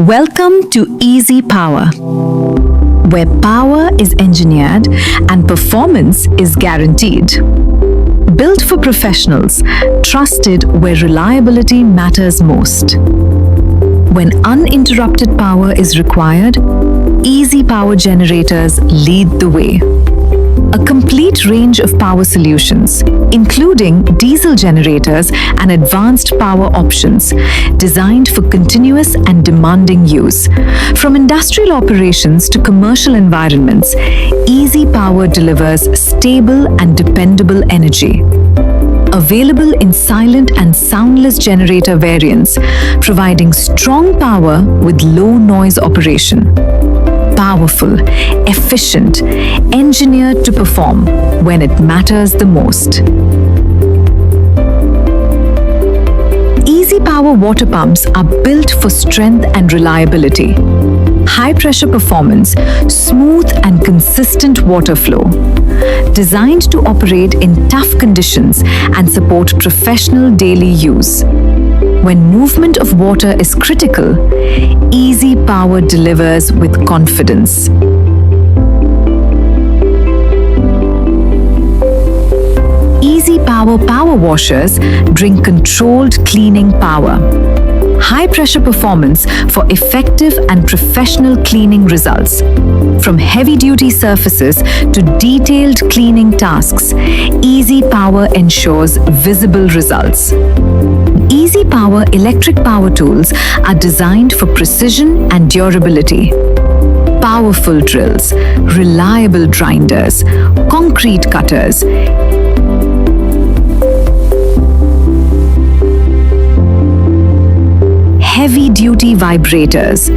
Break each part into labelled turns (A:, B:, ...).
A: Welcome to Easy Power, where power is engineered and performance is guaranteed. Built for professionals, trusted where reliability matters most. When uninterrupted power is required, Easy Power generators lead the way. A complete range of power solutions, including diesel generators and advanced power options, designed for continuous and demanding use. From industrial operations to commercial environments, Easy Power delivers stable and dependable energy. Available in silent and soundless generator variants, providing strong power with low noise operation. Powerful, efficient, engineered to perform when it matters the most. Easy Power water pumps are built for strength and reliability. High pressure performance, smooth and consistent water flow. Designed to operate in tough conditions and support professional daily use. When movement of water is critical, Easy Power delivers with confidence. Easy Power power washers bring controlled cleaning power. High pressure performance for effective and professional cleaning results. From heavy-duty surfaces to detailed cleaning tasks, Easy Power ensures visible results. Easy Power electric power tools are designed for precision and durability. Powerful drills, reliable grinders, concrete cutters, heavy-duty vibrators,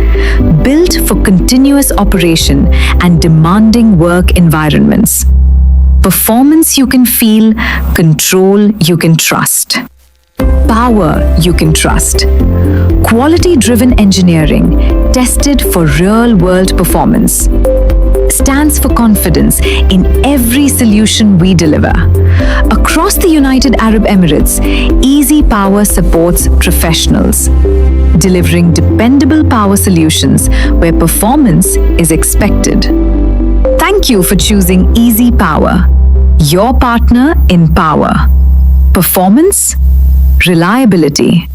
A: built for continuous operation and demanding work environments. Performance you can feel, control you can trust. Power you can trust. Quality-driven engineering, tested for real-world performance. Stands for confidence in every solution we deliver. Across the United Arab Emirates, Easy Power supports professionals, delivering dependable power solutions where performance is expected. Thank you for choosing Easy Power, your partner in power. Performance, reliability.